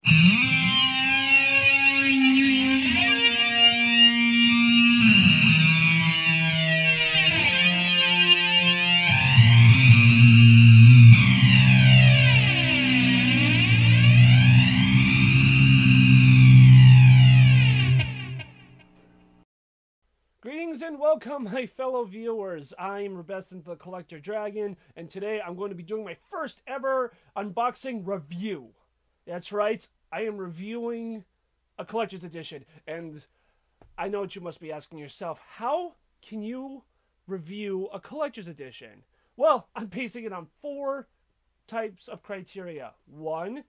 Greetings and welcome, my fellow viewers. I'm Rubescent the Collector Dragon, and today I'm going to be doing my first ever unboxing review. That's right, I am reviewing a collector's edition, and I know what you must be asking yourself. How can you review a collector's edition? Well, I'm basing it on 4 types of criteria. 1,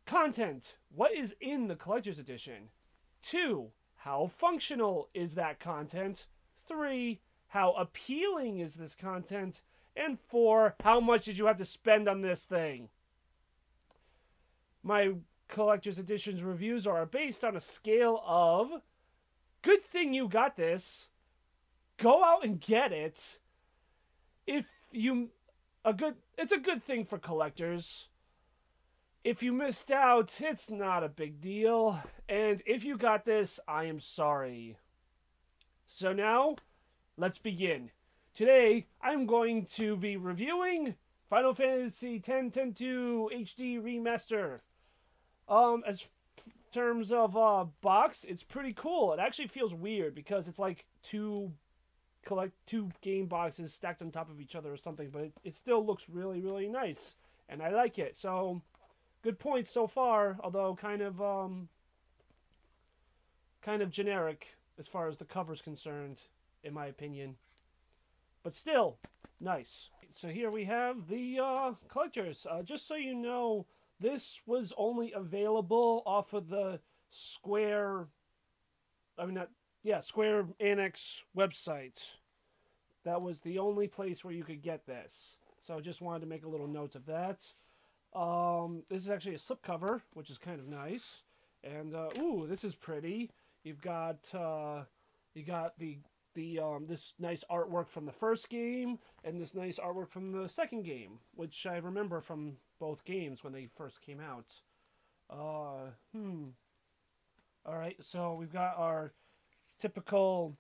content. What is in the collector's edition? 2, how functional is that content? 3, how appealing is this content? And 4, how much did you have to spend on this thing? My collector's editions reviews are based on a scale of good thing you got this, go out and get it. It's a good thing for collectors. If you missed out, it's not a big deal. And if you got this, I am sorry. So now, let's begin. Today, I'm going to be reviewing Final Fantasy X-10-2 HD Remaster. As terms of box, it's pretty cool. It actually feels weird because it's like two game boxes stacked on top of each other or something, but it still looks really, really nice. And I like it. So, good points so far, although kind of generic as far as the cover's concerned, in my opinion. But still, nice. So here we have the collectors. Just so you know, this was only available off of the Square Enix website. That was the only place where you could get this. So I just wanted to make a little note of that. This is actually a slipcover, which is kind of nice. And ooh, this is pretty. You've got this nice artwork from the first game and this nice artwork from the second game, which I remember from both games when they first came out. All right, so we've got our typical.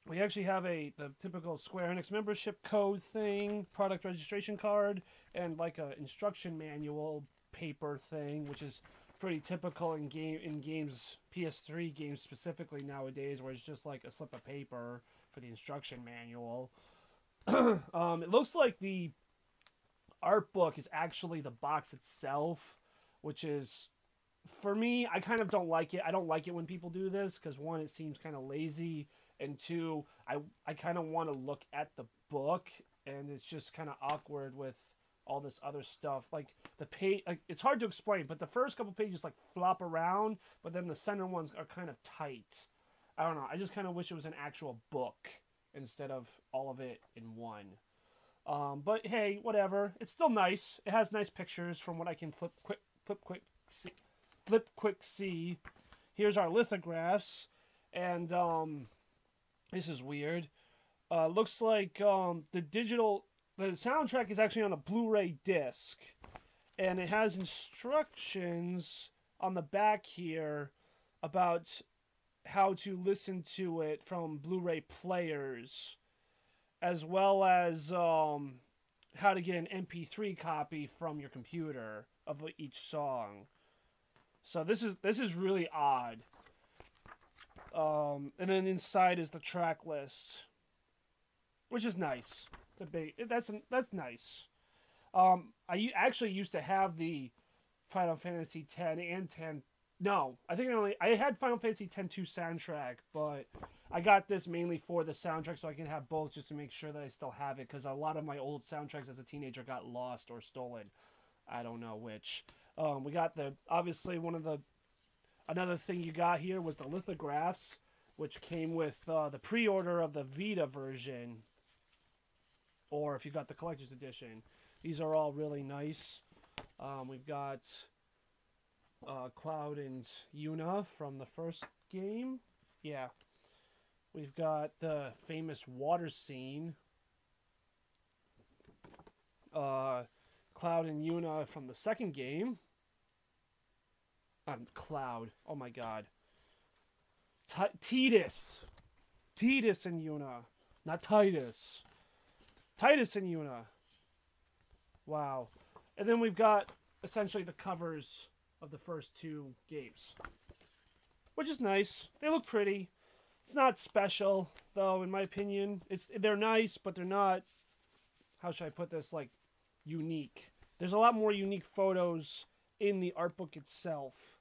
We actually have the typical Square Enix membership code thing, product registration card, and like a instruction manual paper thing, which is pretty typical in games, PS3 games specifically nowadays, where it's just like a slip of paper for the instruction manual. It looks like the art book is actually the box itself, which is, for me, I kind of don't like it. I don't like it when people do this because, 1, it seems kind of lazy, and 2, I kind of want to look at the book, and it's just kind of awkward with all this other stuff. Like the page, it's hard to explain, but the first couple pages like flop around, but then the center ones are kind of tight. I don't know. I just kind of wish it was an actual book instead of all of it in one. But hey, whatever. It's still nice. It has nice pictures from what I can flip quick see. Here's our lithographs, and this is weird. Looks like the soundtrack is actually on a Blu-ray disc, and it has instructions on the back here about how to listen to it from Blu-ray players, as well as how to get an MP3 copy from your computer of each song. So this is really odd. And then inside is the track list, which is nice. That's nice. I actually used to have the Final Fantasy X and 10. No, I think I had Final Fantasy X-2 soundtrack, but I got this mainly for the soundtrack so I can have both, just to make sure that I still have it, because a lot of my old soundtracks as a teenager got lost or stolen. I don't know which. We got obviously another thing you got here was the lithographs, which came with the pre-order of the Vita version, or if you got the collector's edition. These are all really nice. We've got Cloud and Yuna from the first game. Yeah. We've got the famous water scene. Cloud and Yuna from the second game. Cloud. Oh my god. Titus. Titus and Yuna. Not Titus. Titus and Yuna. Wow. And then we've got essentially the covers of the first two games, which is nice. They look pretty. It's not special, though, in my opinion. They're nice, but they're not, how should I put this, like, unique. There's a lot more unique photos in the art book itself.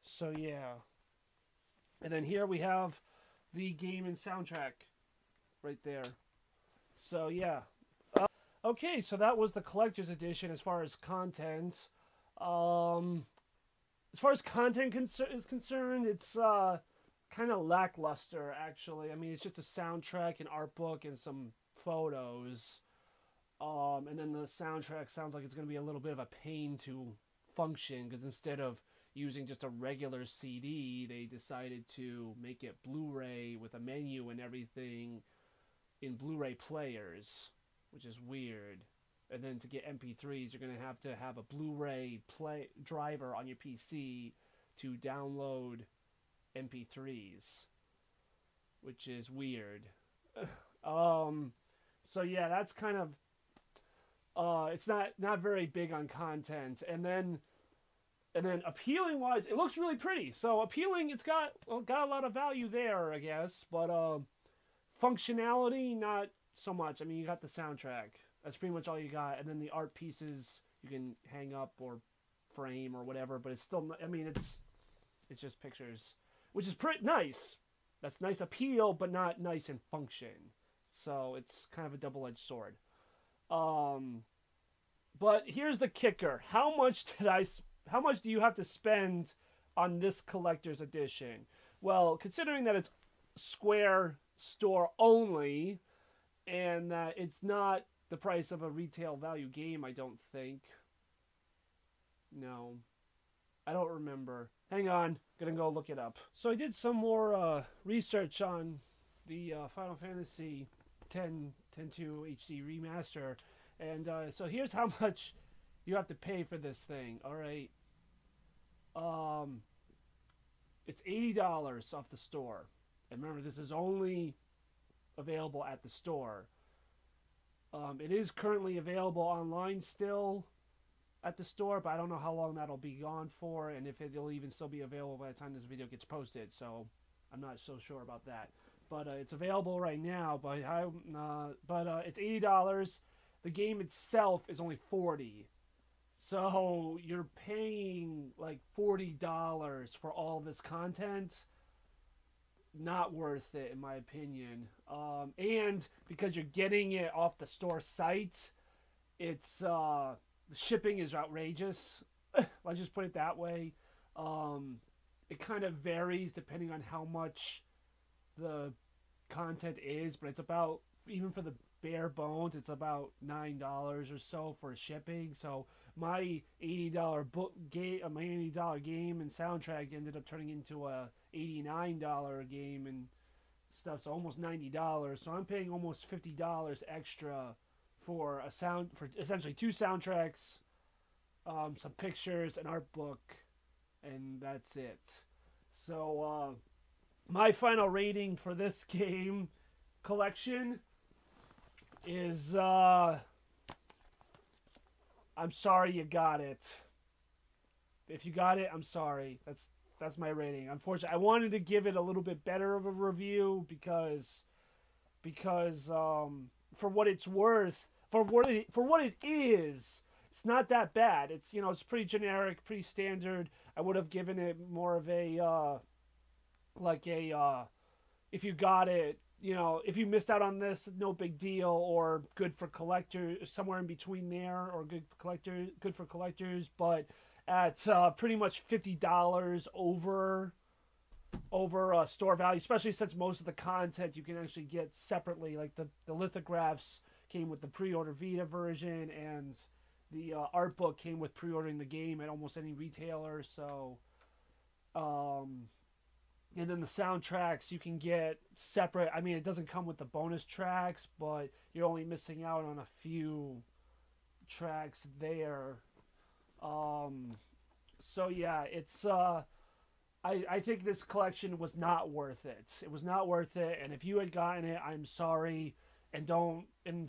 So, yeah. And then here we have the game and soundtrack right there. So, yeah. Okay, so that was the collector's edition as far as content. As far as content is concerned, it's kind of lackluster, actually. I mean, it's just a soundtrack, an art book, and some photos. And then the soundtrack sounds like it's going to be a little bit of a pain to function, because instead of using just a regular CD, they decided to make it Blu-ray with a menu and everything in Blu-ray players, which is weird. And then to get MP3s, you're going to have a Blu-ray driver on your PC to download MP3s, which is weird. So yeah, that's kind of it's not very big on content. And then appealing wise, it looks really pretty. So appealing, it's got a lot of value there, I guess, but functionality not so much. I mean, you got the soundtrack. That's pretty much all you got. And then the art pieces you can hang up or frame or whatever, but it's still not, I mean, it's just pictures, which is pretty nice. That's nice appeal, but not nice in function. So it's kind of a double-edged sword. But here's the kicker. How much do you have to spend on this collector's edition? Well, considering that it's Square store only, and that it's not the price of a retail value game, I don't think. No. I don't remember. Hang on. Gonna go look it up. So I did some more research on the Final Fantasy X-2 HD Remaster. And so here's how much you have to pay for this thing. Alright. It's $80 off the store. And remember, this is only available at the store. It is currently available online still at the store, but I don't know how long that'll be gone for, and if it'll even still be available by the time this video gets posted, so I'm not so sure about that. But it's available right now, but it's $80. The game itself is only $40. So you're paying like $40 for all this content. Not worth it, in my opinion. And because you're getting it off the store site, it's the shipping is outrageous. Let's just put it that way. It kind of varies depending on how much the content is, but it's about, even for the bare bones, it's about $9 or so for shipping. So my $80 game and soundtrack ended up turning into a $89 game and stuff, so almost $90. So I'm paying almost $50 extra for essentially two soundtracks, some pictures, an art book, and that's it. So my final rating for this game collection is I'm sorry you got it. If you got it, I'm sorry. That's my rating. Unfortunately, I wanted to give it a little bit better of a review because for what it's worth, for what it is, it's not that bad. It's, you know, it's pretty generic, pretty standard. I would have given it more of a if you got it, you know, if you missed out on this, no big deal, or good for collectors, somewhere in between there, or good for collectors, but at pretty much $50 over store value, especially since most of the content you can actually get separately. Like the lithographs came with the pre-order Vita version, and the art book came with pre-ordering the game at almost any retailer. So and then the soundtracks you can get separate. I mean, it doesn't come with the bonus tracks, but you're only missing out on a few tracks there. So yeah, it's I think this collection was not worth it. It was not worth it, and if you had gotten it, I'm sorry. And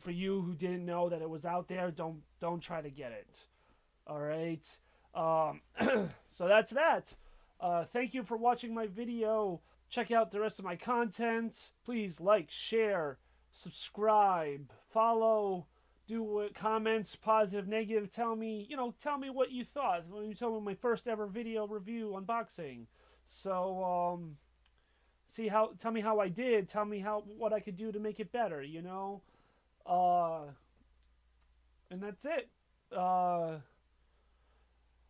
for you who didn't know that it was out there, don't try to get it. All right. Um, so that's that. Thank you for watching my video. Check out the rest of my content. Please like, share, subscribe, follow, do comments, positive, negative. Tell me, what you thought when you told me my first ever video review unboxing. So, tell me how I did. Tell me what I could do to make it better. And that's it.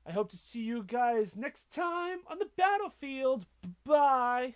I hope to see you guys next time on the battlefield. Bye.